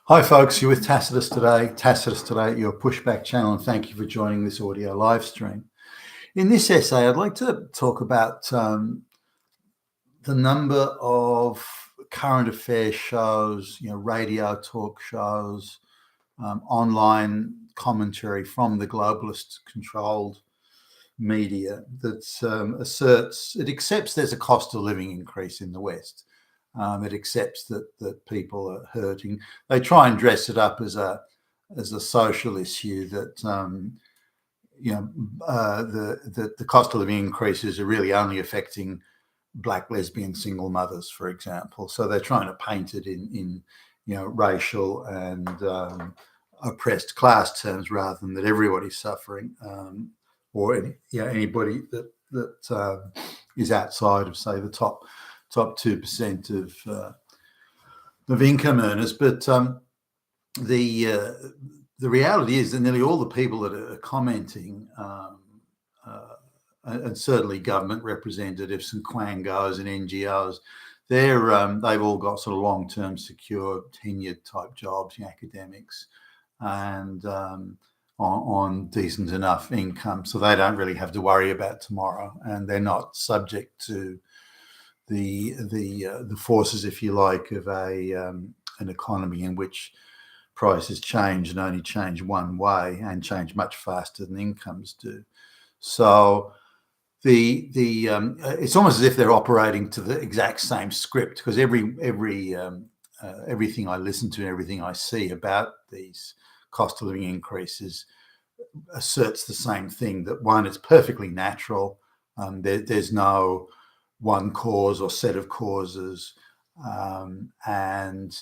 Hi folks, you're with Tacitus today, your pushback channel, and thank you for joining this audio live stream. In this essay, I'd like to talk about the number of current affairs shows, radio talk shows, online commentary from the globalist controlled media that it accepts there's a cost of living increase in the West. It accepts that people are hurting. They try and dress it up as a social issue that the cost of living increases are really only affecting Black lesbian single mothers, for example. So they're trying to paint it in racial and oppressed class terms rather than that everybody's suffering, or anybody that is outside of, say, the top 2% of income earners. But the reality is that nearly all the people that are commenting, and certainly government representatives and quangos and NGOs, they've all got sort of long-term, secure, tenured type jobs, academics, and on decent enough income, so they don't really have to worry about tomorrow, and they're not subject to the forces, if you like, of an economy in which prices change and only change one way and change much faster than incomes do. So it's almost as if they're operating to the exact same script, because everything I listen to, everything I see about these cost of living increases asserts the same thing, that one, it's perfectly natural. There's no one cause or set of causes, and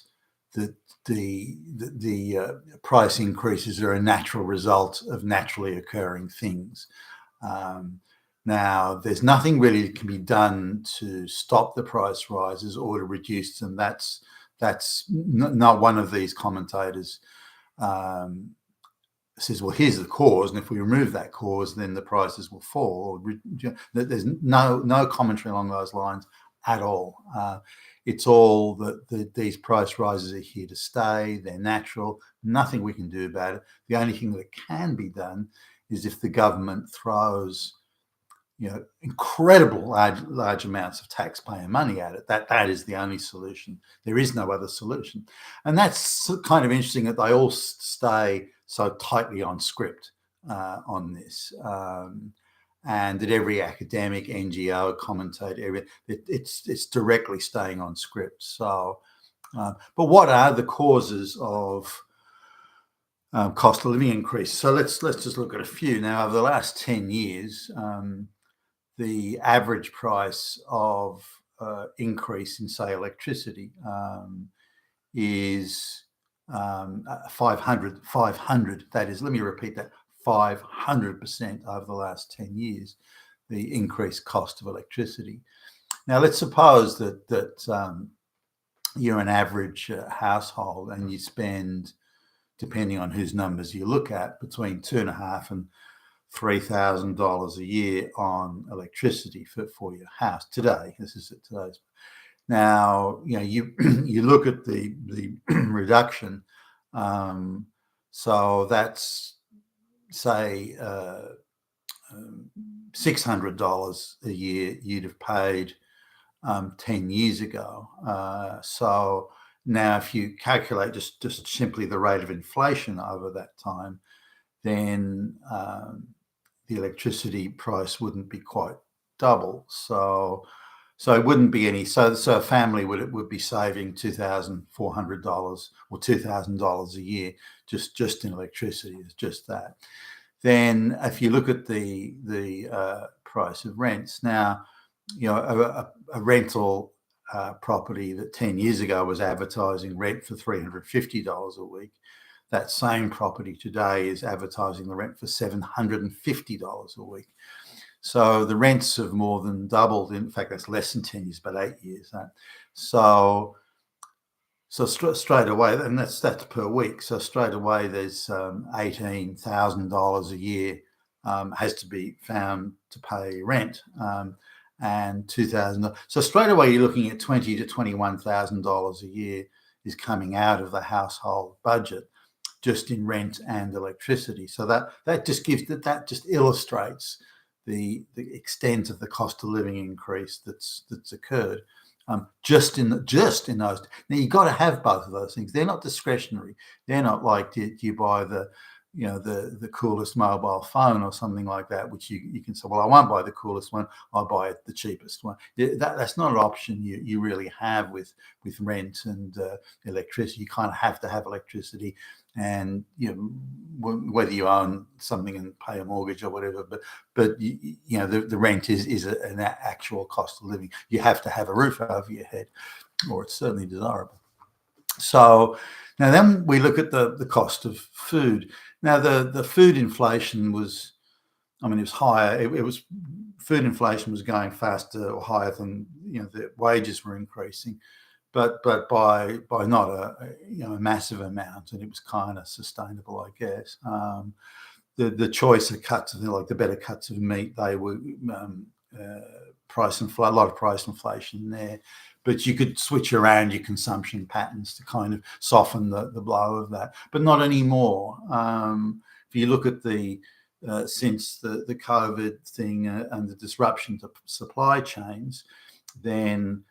that the price increases are a natural result of naturally occurring things. Now, there's nothing really that can be done to stop the price rises or to reduce them. That's not one of these commentators says, well, here's the cause, and if we remove that cause, then the prices will fall. There's no commentary along those lines at all. It's all that these price rises are here to stay. They're natural. Nothing we can do about it. The only thing that can be done is if the government throws incredible large amounts of taxpayer money at it. That is the only solution. There is no other solution. And that's kind of interesting that they all stay so tightly on script on this, and that every academic, NGO, commentator, it's directly staying on script. So, but what are the causes of cost of living increase? So let's just look at a few. Now, over the last 10 years, the average price of increase in, say, electricity is 500. That is, let me repeat that, 500% over the last 10 years, the increased cost of electricity. Now, let's suppose that you're an average household and you spend, depending on whose numbers you look at, between $2,500 and $3,000 a year on electricity for your house today. This is at today's. Now, you look at the reduction. So that's, say, $600 a year you'd have paid 10 years ago. So now, if you calculate just simply the rate of inflation over that time, then the electricity price wouldn't be quite double. So it wouldn't be any. So a family would be saving $2,400 or $2,000 a year just in electricity. It's just that. Then, if you look at the price of rents now, a rental property that 10 years ago was advertising rent for $350 a week. That same property today is advertising the rent for $750 a week. So the rents have more than doubled. In fact, that's less than 10 years, but 8 years. So straight away, and that's per week. So straight away, there's $18,000 a year has to be found to pay rent, and $2,000. So straight away, you're looking at $20,000 to $21,000 a year is coming out of the household budget just in rent and electricity. So that just illustrates the extent of the cost of living increase that's occurred. Just in those. Now you've got to have both of those things. They're not discretionary. They're not like, do you buy the coolest mobile phone or something like that, which you can say, well, I won't buy the coolest one, I'll buy the cheapest one. That's not an option you really have with rent and electricity. You kind of have to have electricity, and whether you own something and pay a mortgage or whatever, but the rent is an actual cost of living. You have to have a roof over your head, or it's certainly desirable. So now then we look at the cost of food. Now the food inflation was, it was higher. Food inflation was going faster or higher than the wages were increasing, but by not a massive amount, and it was kind of sustainable, I guess. The choice of cuts, like the better cuts of meat, they were a lot of price inflation there. But you could switch around your consumption patterns to kind of soften the blow of that, but not anymore. If you look at since the COVID thing and the disruption to supply chains, then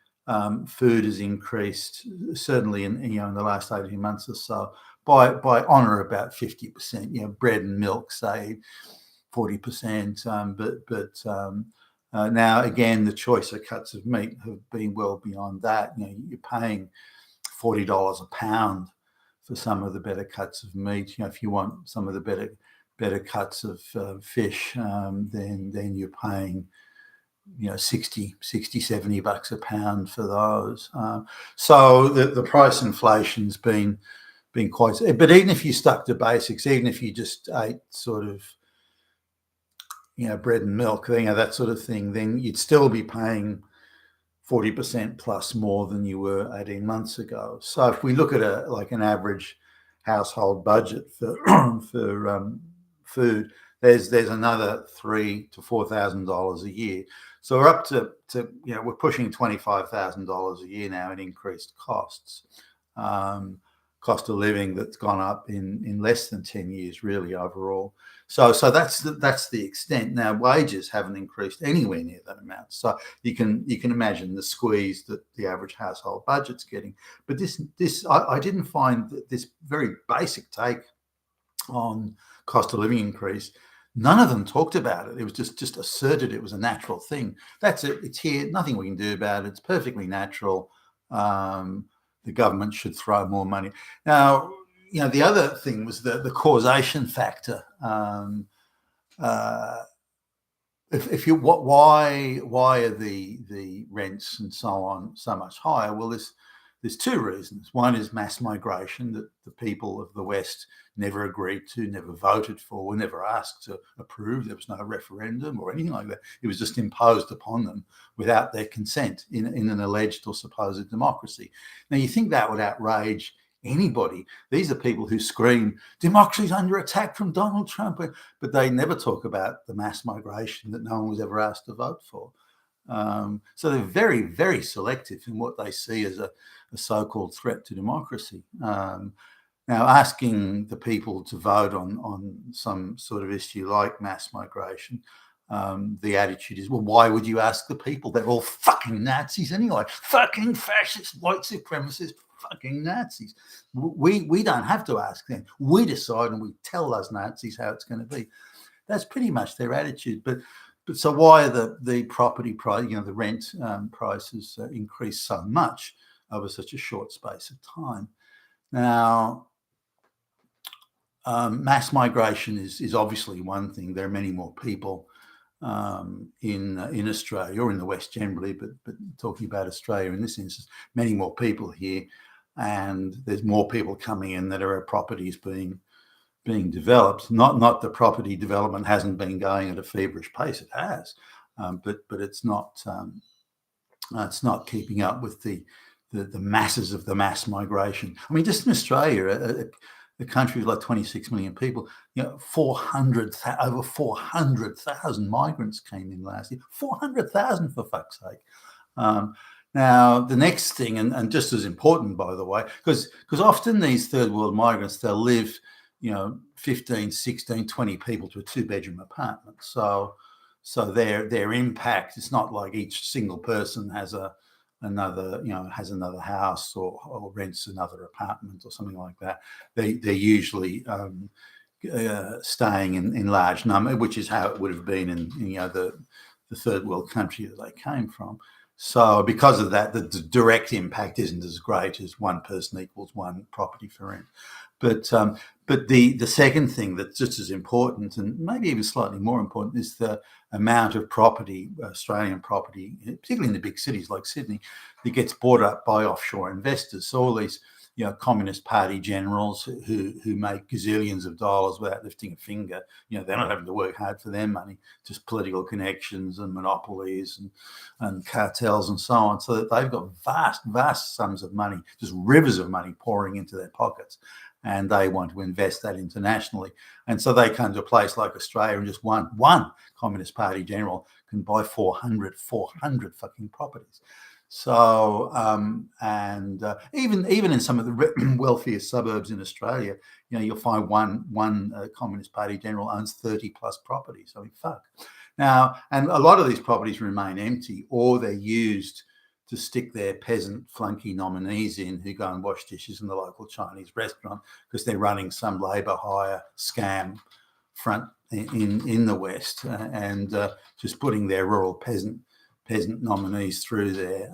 food has increased, certainly in the last 18 months or so, by on or about 50%. Bread and milk, say 40%, but now, again, the choice of cuts of meat have been well beyond that. You're paying $40 a pound for some of the better cuts of meat. If you want some of the better cuts of fish, then you're paying 60, $70 a pound for those. So the price inflation's been quite. But even if you stuck to basics, even if you just ate sort of bread and milk, that sort of thing, then you'd still be paying 40% plus more than you were 18 months ago. So if we look at an average household budget for food, there's another $3,000 to $4,000 a year. So we're up to we're pushing $25,000 a year now in increased costs. Cost of living that's gone up in less than 10 years, really, overall. So that's the extent. Now, wages haven't increased anywhere near that amount. So you can imagine the squeeze that the average household budget's getting. But I didn't find that this very basic take on cost of living increase, none of them talked about it. It was just asserted it was a natural thing. That's it. It's here. Nothing we can do about it. It's perfectly natural. The government should throw more money. Now, the other thing was the causation factor. Why are the rents and so on so much higher? Well, there's two reasons. One is mass migration that the people of the West never agreed to, never voted for, were never asked to approve. There was no referendum or anything like that. It was just imposed upon them without their consent in an alleged or supposed democracy. Now, you think that would outrage anybody. These are people who scream, democracy's under attack from Donald Trump, but they never talk about the mass migration that no one was ever asked to vote for. So they're very, very selective in what they see as a so-called threat to democracy. Now, asking the people to vote on some sort of issue like mass migration, the attitude is, well, why would you ask the people? They're all fucking Nazis anyway. Fucking fascist, white supremacists, fucking Nazis. We don't have to ask them. We decide and we tell those Nazis how it's going to be. That's pretty much their attitude. But so why are the property price, the rent prices increased so much over such a short space of time? Now, mass migration is obviously one thing. There are many more people in Australia or in the West generally, but talking about Australia in this instance, many more people here, and there's more people coming in that are properties being developed. Not the property development hasn't been going at a feverish pace. It has, but it's not keeping up with the masses of the mass migration. I mean, just in Australia, a country with like 26 million people, over 400,000 migrants came in last year. 400,000 for fuck's sake. Now, the next thing, and just as important, by the way, because often these third world migrants, they'll live, 15, 16, 20 people to a 2-bedroom apartment. So their impact, it's not like each single person has another house or rents another apartment or something like that. They're usually staying in large number, which is how it would have been in the third world country that they came from. So because of that, the direct impact isn't as great as one person equals one property for rent. But the second thing that's just as important, and maybe even slightly more important, is the amount of property, Australian property, particularly in the big cities like Sydney, that gets bought up by offshore investors. So all these Communist Party generals who make gazillions of dollars without lifting a finger. They're not having to work hard for their money, just political connections and monopolies and cartels and so on. So that they've got vast sums of money, just rivers of money pouring into their pockets. And they want to invest that internationally. And so they come to a place like Australia, and just one Communist Party general can buy 400 fucking properties. So even in some of the wealthiest suburbs in Australia, you'll find one Communist Party general owns 30 plus properties. I mean, fuck. Now, and a lot of these properties remain empty, or they're used to stick their peasant flunky nominees in who go and wash dishes in the local Chinese restaurant because they're running some labour hire scam front in the West, and just putting their rural peasant nominees through there,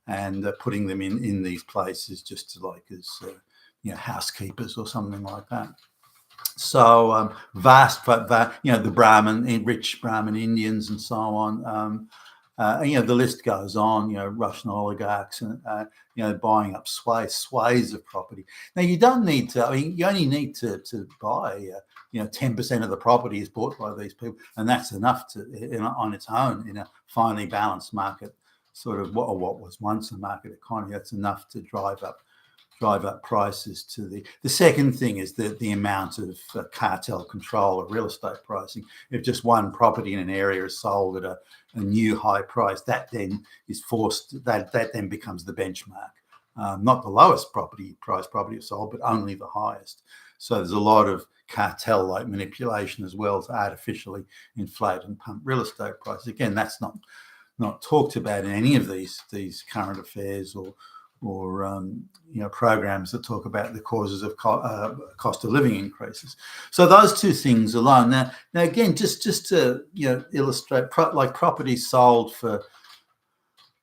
and putting them in these places just to as housekeepers or something like that. So vast, but the rich Brahmin Indians and so on. The list goes on. Russian oligarchs and buying up sways of property. Now you don't need to. I mean, you only need to buy. 10% of the property is bought by these people, and that's enough on its own in a finely balanced market, sort of what was once a market economy. That's enough to drive up prices to the second thing is the amount of cartel control of real estate pricing. If just one property in an area is sold at a new high price, that then is forced, that then becomes the benchmark. Not the lowest property is sold, but only the highest. So there's a lot of cartel-like manipulation as well to artificially inflate and pump real estate prices. Again, that's not talked about in any of these current affairs or programs that talk about the causes of cost of living increases. So those two things alone. Now again, just to illustrate, like properties sold for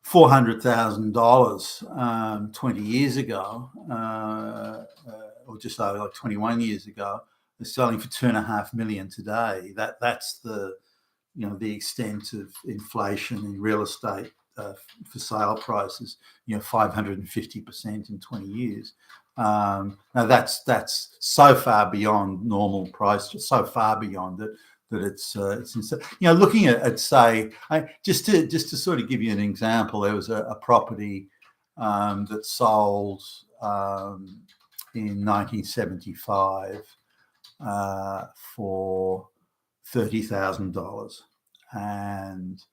$400,000 20 years ago, or just over like 21 years ago, they're selling for $2.5 million today. That's the extent of inflation in real estate for sale prices. 550% in 20 years. Now that's so far beyond normal price, so far beyond it that it's insane. Looking at say, just to sort of give you an example, there was a property that sold in 1975 for $30,000, and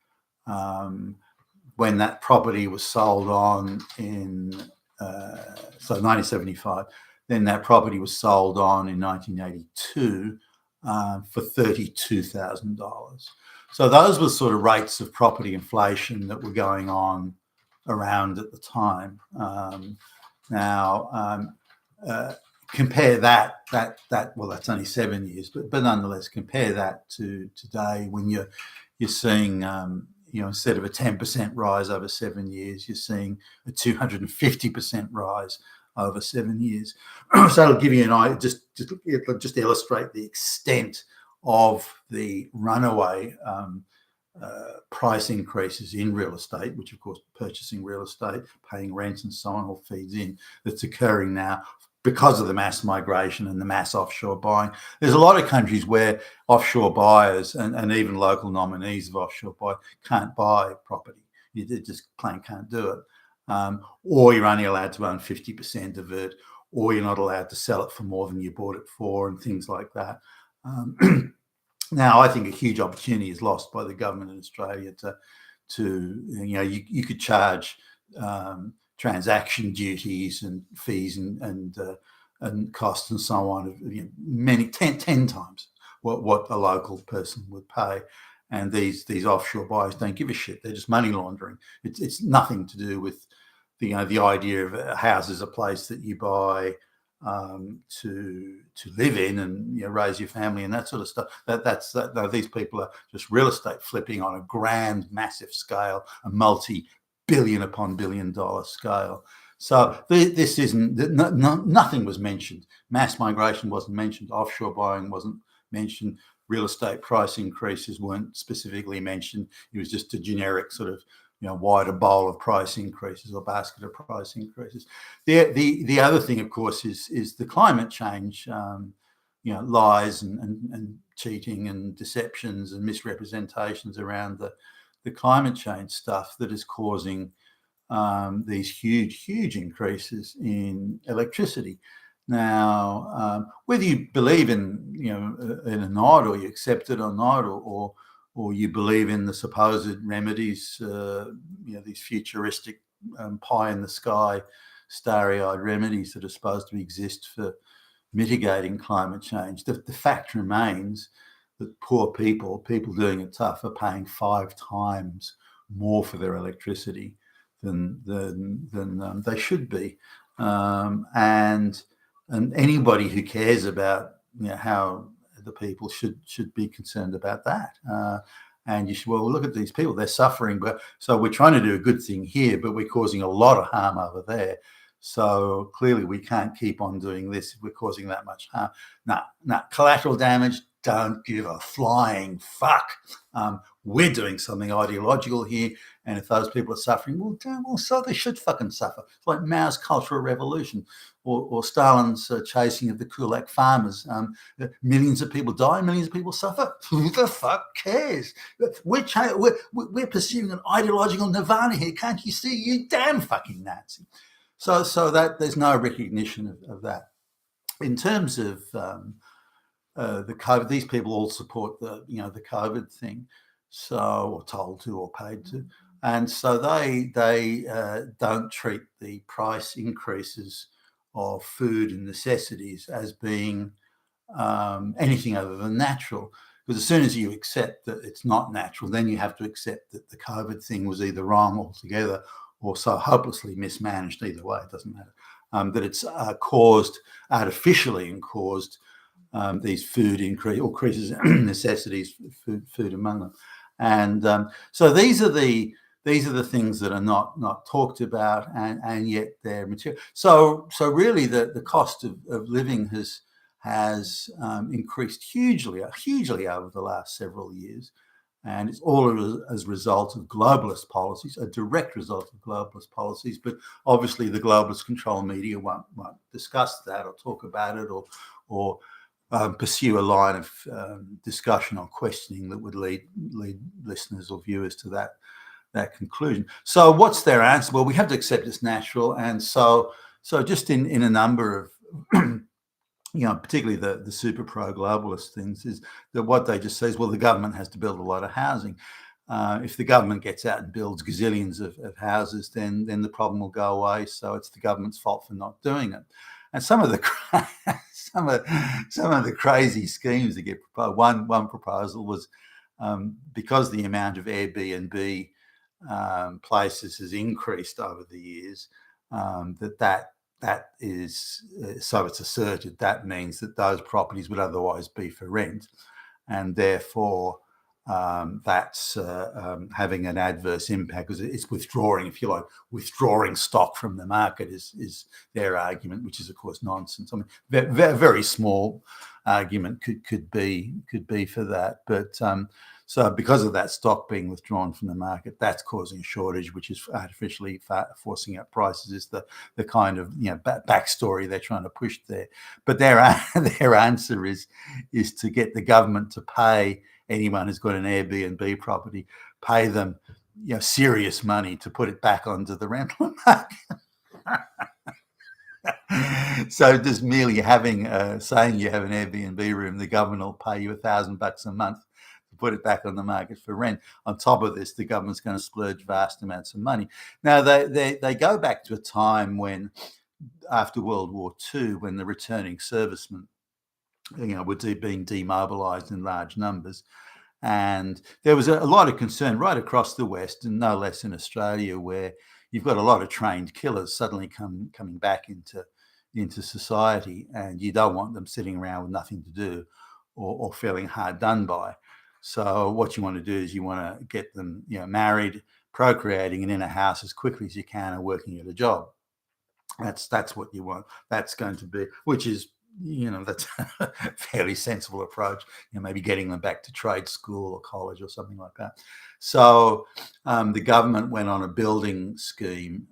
when that property was sold on in 1975, then that property was sold on in 1982 for $32,000. So those were sort of rates of property inflation that were going on around at the time. Compare that well, that's only 7 years, but nonetheless, compare that to today when you're seeing instead of a 10% rise over 7 years, you're seeing a 250% rise over 7 years. So it'll give you an idea, just illustrate the extent of the runaway price increases in real estate, which of course purchasing real estate, paying rent and so on all feeds in, that's occurring now because of the mass migration and the mass offshore buying. There's a lot of countries where offshore buyers and even local nominees of offshore buyers can't buy property. You just plain can't do it. Or you're only allowed to own 50% of it, or you're not allowed to sell it for more than you bought it for, and things like that. Now, I think a huge opportunity is lost by the government in Australia you could charge transaction duties and fees and costs and so on, many 10 times what a local person would pay. And these offshore buyers don't give a shit. They're just money laundering. It's nothing to do with the idea of a house is a place that you buy to live in and raise your family and that sort of stuff. These people are just real estate flipping on a grand, massive scale, a multi-billion upon billion-dollar scale. So this isn't nothing was mentioned. Mass migration wasn't mentioned. Offshore buying wasn't mentioned. Real estate price increases weren't specifically mentioned. It was just a generic sort of wider bowl of price increases or basket of price increases. The other thing, of course, is the climate change, lies and cheating and deceptions and misrepresentations around the climate change stuff that is causing these huge increases in electricity. Now, whether you believe in in or not, or you accept it or not, or you believe in the supposed remedies, these futuristic pie in the sky, starry-eyed remedies that are supposed to exist for mitigating climate change, the fact remains that poor people doing it tough, are paying 5 times more for their electricity than they should be, and anybody who cares about how the people should be concerned about that. And you should, look at these people, they're suffering, so we're trying to do a good thing here, but we're causing a lot of harm over there. So clearly we can't keep on doing this if we're causing that much harm. Now, collateral damage, don't give a flying fuck. We're doing something ideological here, and if those people are suffering, so they should fucking suffer. It's like Mao's Cultural Revolution, or Stalin's chasing of the kulak farmers. Millions of people die, millions of people suffer. Who the fuck cares? We're pursuing an ideological nirvana here. Can't you see? You damn fucking Nazi. So that there's no recognition of that. In terms of the COVID, these people all support the COVID thing, or told to or paid to, and so they don't treat the price increases of food and necessities as being anything other than natural. Because as soon as you accept that it's not natural, then you have to accept that the COVID thing was either wrong altogether or so hopelessly mismanaged. Either way, it doesn't matter. That it's caused artificially and caused these food increases in necessities, food among them. And so these are the things that are not talked about, and yet they're material. So really the cost of living has increased hugely over the last several years. And it's all as a result of globalist policies, a direct result of globalist policies. But obviously the globalist control media won't discuss that or talk about it or pursue a line of discussion or questioning that would lead listeners or viewers to that conclusion. So what's their answer? Well, we have to accept it's natural. And so just in a number of particularly the super pro-globalist things, is that what they just say is, well, the government has to build a lot of housing. If the government gets out and builds gazillions of houses, then the problem will go away. So it's the government's fault for not doing it. And some of the some of the crazy schemes that get proposed. One proposal was because the amount of Airbnb places has increased over the years, that is, so it's asserted, that means that those properties would otherwise be for rent, and therefore that's having an adverse impact because it's withdrawing, if you like, withdrawing stock from the market is their argument, which is of course nonsense. I mean, very small argument could be for that, but so because of that stock being withdrawn from the market, that's causing a shortage, which is artificially forcing up prices. Is the kind of backstory they're trying to push there. But their answer is to get the government to pay anyone who's got an Airbnb property, pay them serious money to put it back onto the rental market. So just merely saying you have an Airbnb room, the government will pay you $1,000 a month to put it back on the market for rent. On top of this, the government's going to splurge vast amounts of money. Now, they go back to a time when, after World War II, when the returning servicemen, were being demobilised in large numbers. And there was a lot of concern right across the West, and no less in Australia, where you've got a lot of trained killers suddenly coming back into society, and you don't want them sitting around with nothing to do or feeling hard done by. So what you want to do is you want to get them, married, procreating, and in a house as quickly as you can, and working at a job. That's what you want. That's going to be, which is, that's a fairly sensible approach. Maybe getting them back to trade school or college or something like that. So the government went on a building scheme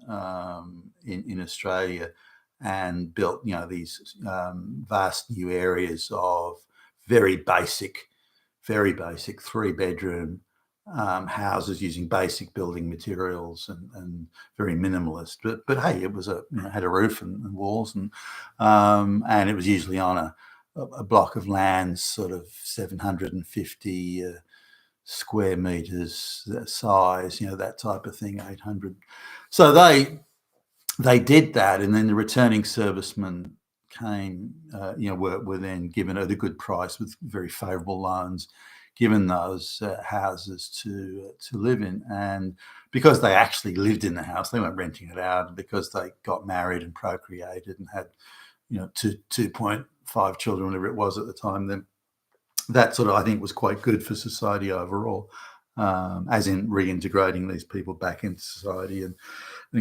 in Australia and built, these vast new areas of very basic 3-bedroom houses using basic building materials and very minimalist. But hey, it was had a roof and walls, and it was usually on a block of land, sort of 750 square meters size, that type of thing, 800. So they did that, and then the returning servicemen came, were then given at a good price with very favourable loans, given those houses to live in. And because they actually lived in the house, they weren't renting it out, because they got married and procreated and had 2.5 children, whatever it was at the time, then that sort of, I think, was quite good for society overall, as in reintegrating these people back into society and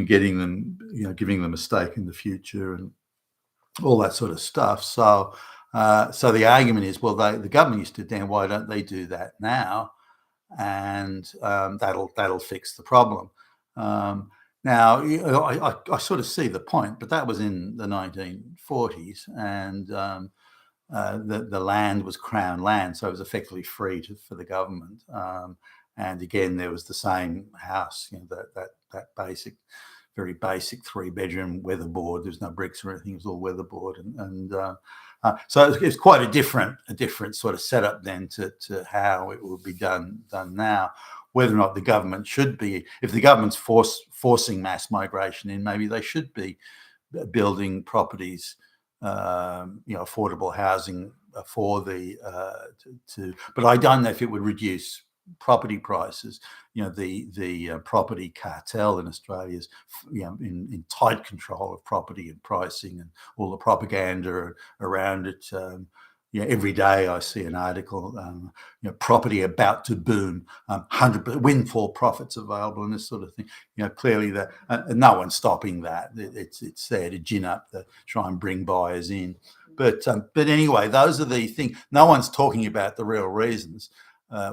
getting them, giving them a stake in the future and all that sort of stuff. So the argument is, well, the government used to do, why don't they do that now? And that'll fix the problem. Now, I sort of see the point, but that was in the 1940s, and the land was Crown land, so it was effectively free for the government. And again, there was the same house, that basic, very basic 3-bedroom weatherboard. There's no bricks or anything; it was all weatherboard, so it's quite a different sort of setup then to how it will be done now. Whether or not the government should be, if the government's forcing mass migration in, maybe they should be building properties, affordable housing for the but I don't know if it would reduce property prices. The property cartel in Australia is in tight control of property and pricing and all the propaganda around it. Every day I see an article, property about to boom, 100% windfall profits available, and this sort of thing. Clearly that no one's stopping that. It's there to gin up, try and bring buyers in. But anyway, those are the things. No one's talking about the real reasons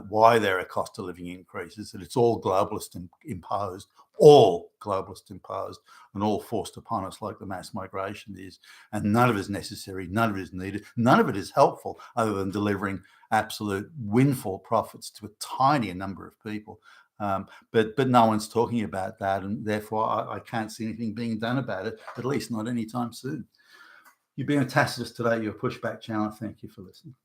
why there are cost of living increases, and it's all globalist imposed, and all forced upon us like the mass migration is. And none of it is necessary, none of it is needed, none of it is helpful, other than delivering absolute windfall profits to a tinier number of people. But no one's talking about that, and therefore I can't see anything being done about it, at least not anytime soon. You've been a Tacitus today, you're a Pushback channel. Thank you for listening.